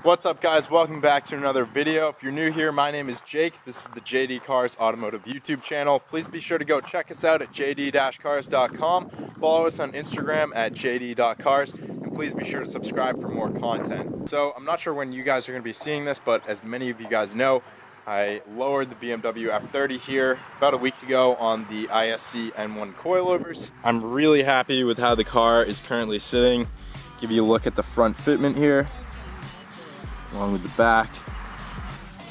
What's up, guys? Welcome back to another video. If you're new here, my name is Jake. This is the JD Cars Automotive YouTube channel. Please be sure to go check us out at jd-cars.com. Follow us on Instagram at jd.cars, and please be sure to subscribe for more content. So I'm not sure when you guys are going to be seeing this, but as many of you guys know, I lowered the BMW F30 here about a week ago on the ISC N1 coilovers. I'm really happy with how the car is currently sitting. Give you a look at the front fitment here, along with the back.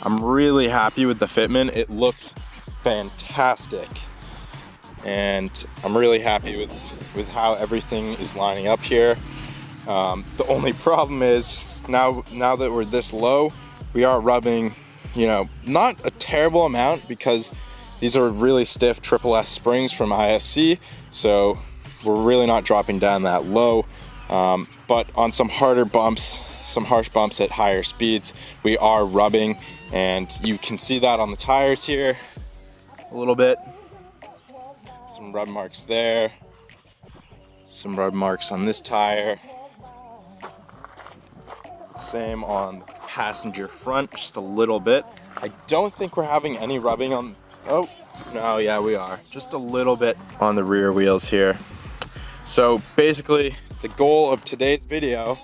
I'm really happy with the fitment. It looks fantastic. And I'm really happy with how everything is lining up here. The only problem is, now that we're this low, we are rubbing, not a terrible amount because these are really stiff S springs from ISC. So we're really not dropping down that low. But on some harder bumps, some harsh bumps at higher speeds, we are rubbing, and you can see that on the tires here a little bit. Some rub marks there, some rub marks on this tire. Same on the passenger front, just a little bit. I don't think we're having any rubbing on, oh no, yeah, we are, just a little bit on the rear wheels here. So basically the goal of today's video,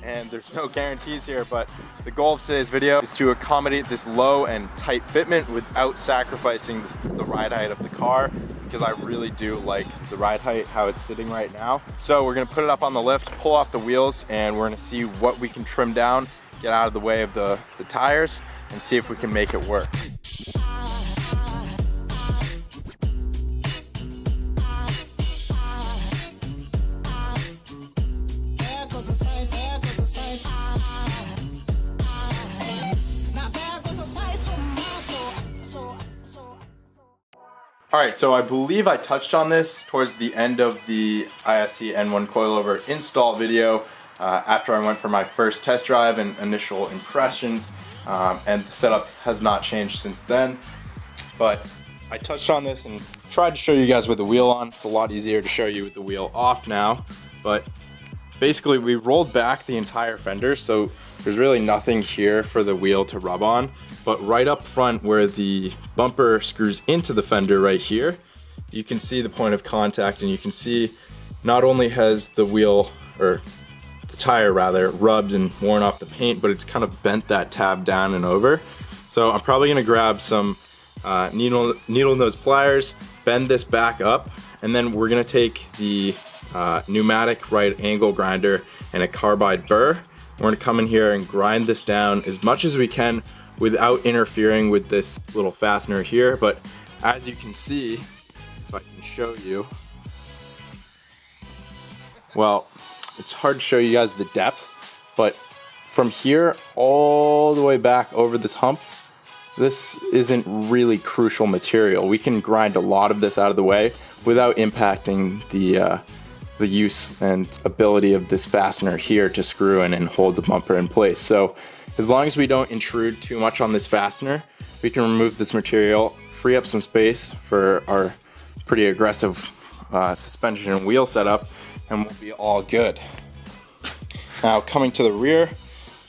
and there's no guarantees here, but the goal of today's video is to accommodate this low and tight fitment without sacrificing the ride height of the car, because I really do like the ride height, how it's sitting right now. So we're gonna put it up on the lift, pull off the wheels, and we're gonna see what we can trim down, get out of the way of the tires, and see if we can make it work. Alright, so I believe I touched on this towards the end of the ISC N1 coilover install video after I went for my first test drive and initial impressions, and the setup has not changed since then. But I touched on this and tried to show you guys with the wheel on. It's a lot easier to show you with the wheel off now, but basically we rolled back the entire fender, so there's really nothing here for the wheel to rub on. But right up front where the bumper screws into the fender right here, you can see the point of contact, and you can see not only has the wheel, or the tire rather, rubbed and worn off the paint, but it's kind of bent that tab down and over. So I'm probably gonna grab some needle nose pliers, bend this back up, and then we're gonna take the pneumatic right angle grinder and a carbide burr. We're gonna come in here and grind this down as much as we can without interfering with this little fastener here. But as you can see, if I can show you, well, it's hard to show you guys the depth, but from here all the way back over this hump, this isn't really crucial material. We can grind a lot of this out of the way without impacting the use and ability of this fastener here to screw in and hold the bumper in place. So as long as we don't intrude too much on this fastener, we can remove this material, free up some space for our pretty aggressive suspension and wheel setup, and we'll be all good. Now coming to the rear,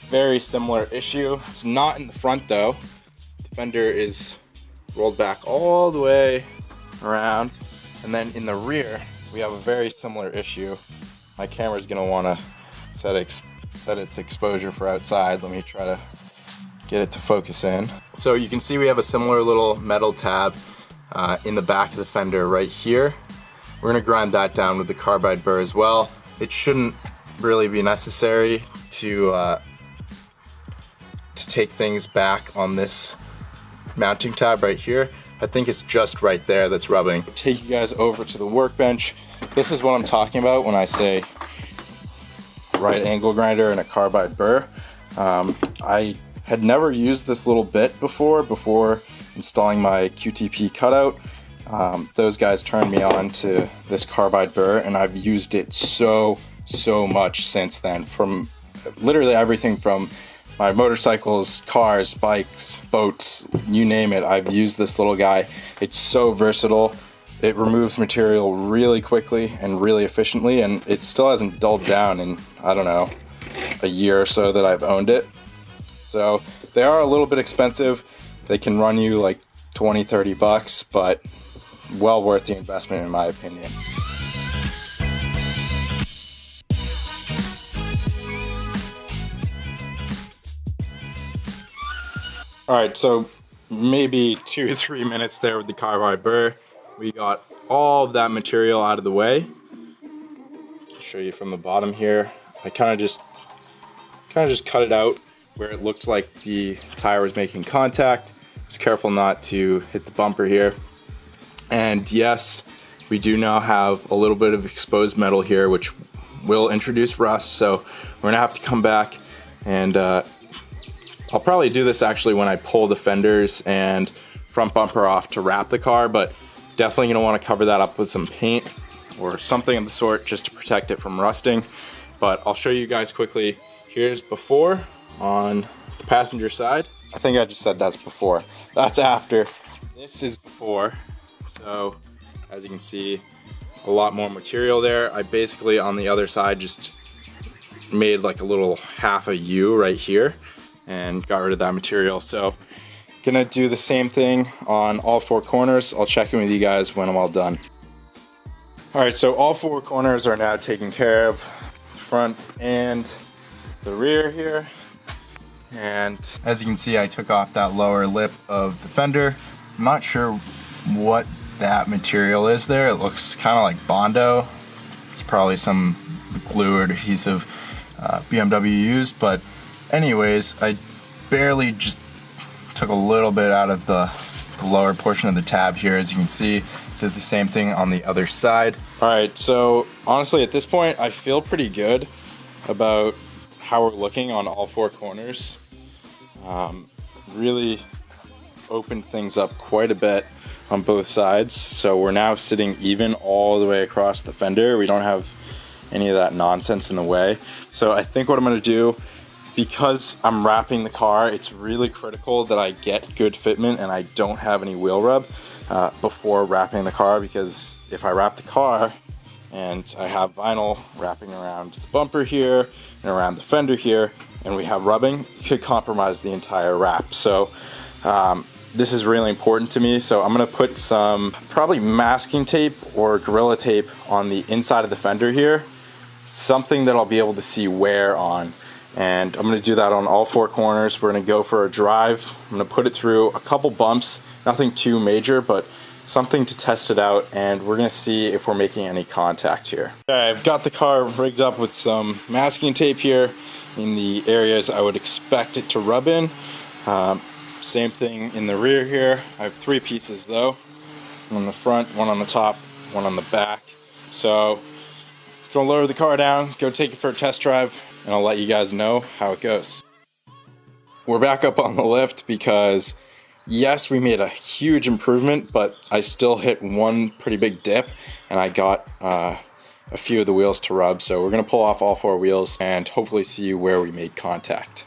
very similar issue. It's not in the front though. The fender is rolled back all the way around, and then in the rear we have a very similar issue. My camera's gonna wanna set its exposure for outside. Let me try to get it to focus in. So you can see we have a similar little metal tab in the back of the fender right here. We're gonna grind that down with the carbide burr as well. It shouldn't really be necessary to take things back on this mounting tab right here. I think it's just right there that's rubbing. Take you guys over to the workbench. This is what I'm talking about when I say right angle grinder and a carbide burr. I had never used this little bit before installing my QTP cutout. Those guys turned me on to this carbide burr, and I've used it so much since then. From literally everything from my motorcycles, cars, bikes, boats, you name it, I've used this little guy. It's so versatile. It removes material really quickly and really efficiently, and it still hasn't dulled down in, I don't know, a year or so that I've owned it. So they are a little bit expensive. They can run you like 20-30 bucks, but well worth the investment in my opinion. Alright, so maybe 2-3 minutes there with the carbide burr. We got all of that material out of the way. I'll show you from the bottom here. I kind of just cut it out where it looked like the tire was making contact. Was careful not to hit the bumper here. And yes, we do now have a little bit of exposed metal here, which will introduce rust. So we're gonna have to come back and I'll probably do this actually when I pull the fenders and front bumper off to wrap the car, but definitely gonna wanna cover that up with some paint or something of the sort just to protect it from rusting. But I'll show you guys quickly. Here's before on the passenger side. I think I just said that's before. That's after. This is before. So as you can see, a lot more material there. I basically on the other side just made like a little half a U right here and got rid of that material. So gonna do the same thing on all 4 corners. I'll check in with you guys when I'm all done. All right, so all 4 corners are now taken care of, front and the rear here. And as you can see, I took off that lower lip of the fender. I'm not sure what that material is there. It looks kind of like Bondo. It's probably some glue or adhesive BMW used, but anyways, I barely just took a little bit out of the lower portion of the tab here. As you can see, did the same thing on the other side. All right, so honestly at this point, I feel pretty good about how we're looking on all 4 corners. Really opened things up quite a bit on both sides. So we're now sitting even all the way across the fender. We don't have any of that nonsense in the way. So I think what I'm gonna do, because I'm wrapping the car, it's really critical that I get good fitment and I don't have any wheel rub before wrapping the car, because if I wrap the car and I have vinyl wrapping around the bumper here and around the fender here, and we have rubbing, it could compromise the entire wrap. So this is really important to me. So I'm gonna put some probably masking tape or Gorilla Tape on the inside of the fender here, something that I'll be able to see wear on. And I'm gonna do that on all 4 corners. We're gonna go for a drive. I'm gonna put it through a couple bumps, nothing too major, but something to test it out, and we're gonna see if we're making any contact here. Okay, I've got the car rigged up with some masking tape here in the areas I would expect it to rub in. Same thing in the rear here. I have 3 pieces though. One on the front, one on the top, one on the back. So gonna lower the car down, go take it for a test drive, and I'll let you guys know how it goes. We're back up on the lift because yes, we made a huge improvement, but I still hit one pretty big dip and I got a few of the wheels to rub. So we're gonna pull off all 4 wheels and hopefully see where we made contact.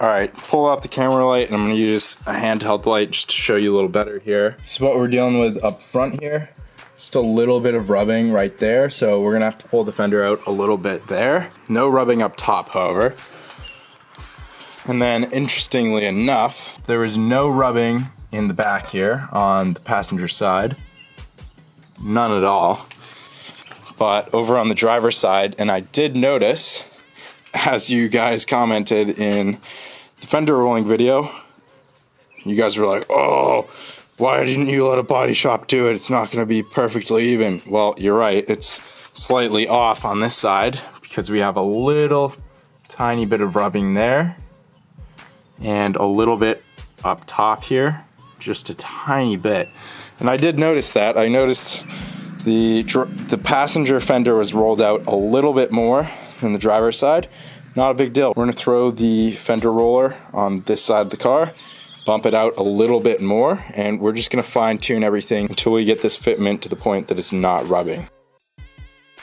All right, pull off the camera light, and I'm gonna use a handheld light just to show you a little better here. This is what we're dealing with up front here. Just a little bit of rubbing right there. So we're gonna have to pull the fender out a little bit there. No rubbing up top, however. And then interestingly enough, there is no rubbing in the back here on the passenger side. None at all. But over on the driver's side, and I did notice, as you guys commented in the fender rolling video, you guys were like, oh, why didn't you let a body shop do it? It's not gonna be perfectly even. Well, you're right, it's slightly off on this side because we have a little tiny bit of rubbing there and a little bit up top here, just a tiny bit. And I did notice that. I noticed the passenger fender was rolled out a little bit more than the driver's side. Not a big deal. We're gonna throw the fender roller on this side of the car, bump it out a little bit more, and we're just gonna fine tune everything until we get this fitment to the point that it's not rubbing.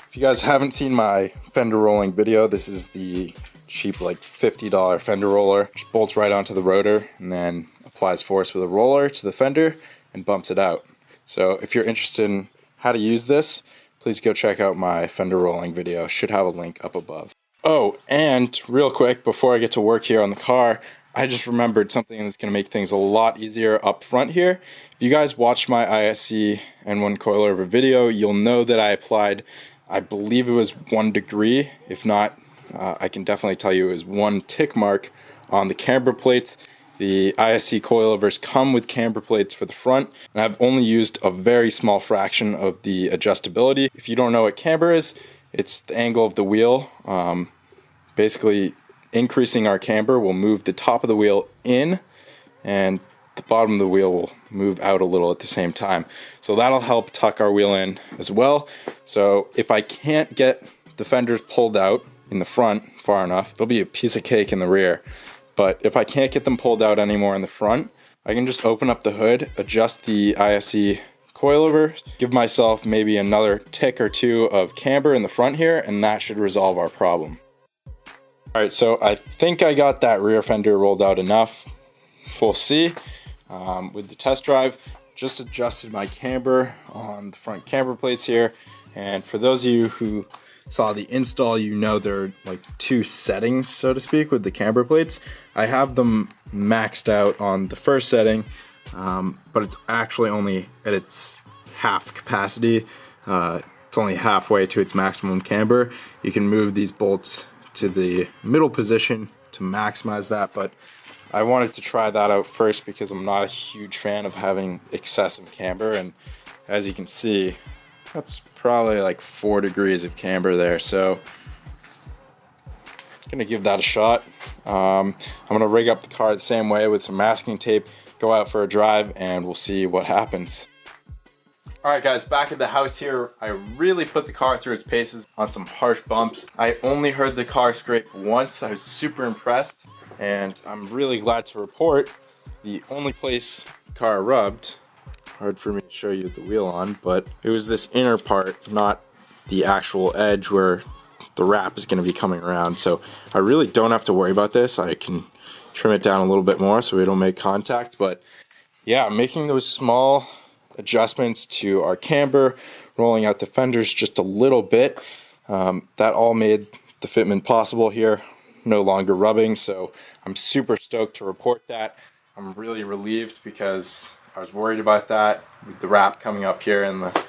If you guys haven't seen my fender rolling video, this is the cheap like $50 fender roller. Just bolts right onto the rotor and then applies force with a roller to the fender and bumps it out. So if you're interested in how to use this, please go check out my fender rolling video. Should have a link up above. Oh, and real quick, before I get to work here on the car, I just remembered something that's going to make things a lot easier up front here. If you guys watched my ISC N1 coilover video, you'll know that I applied, I believe it was 1 degree. If not, I can definitely tell you it was 1 tick mark on the camber plates. The ISC coilovers come with camber plates for the front, and I've only used a very small fraction of the adjustability. If you don't know what camber is, it's the angle of the wheel. Basically, increasing our camber will move the top of the wheel in, and the bottom of the wheel will move out a little at the same time. So that'll help tuck our wheel in as well. So if I can't get the fenders pulled out in the front far enough, it'll be a piece of cake in the rear. But if I can't get them pulled out anymore in the front, I can just open up the hood, adjust the ISC coilover, give myself maybe another tick or 2 of camber in the front here, and that should resolve our problem. Alright, so I think I got that rear fender rolled out enough. We'll see. With the test drive, just adjusted my camber on the front camber plates here. And for those of you who saw the install, you know there are like 2 settings, so to speak, with the camber plates. I have them maxed out on the first setting, but it's actually only at its half capacity. It's only halfway to its maximum camber. You can move these bolts to the middle position to maximize that, but I wanted to try that out first because I'm not a huge fan of having excessive camber, and as you can see, that's probably like 4 degrees of camber there, so I'm gonna give that a shot. I'm gonna rig up the car the same way with some masking tape, go out for a drive, and we'll see what happens. Alright guys, back at the house here, I really put the car through its paces on some harsh bumps. I only heard the car scrape once. I was super impressed, and I'm really glad to report the only place the car rubbed, hard for me to show you the wheel on, but it was this inner part, not the actual edge where the wrap is going to be coming around. So I really don't have to worry about this. I can trim it down a little bit more so we don't make contact, but yeah, making those small adjustments to our camber, rolling out the fenders just a little bit, that all made the fitment possible here, no longer rubbing. So I'm super stoked to report that. I'm really relieved because I was worried about that with the wrap coming up here in the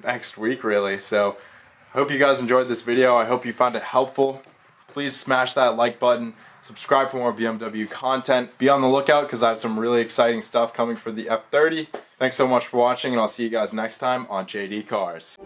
next week really. So I hope you guys enjoyed this video. I hope you found it helpful. Please smash that like button. Subscribe for more BMW content. Be on the lookout because I have some really exciting stuff coming for the F30. Thanks so much for watching, and I'll see you guys next time on JD Cars.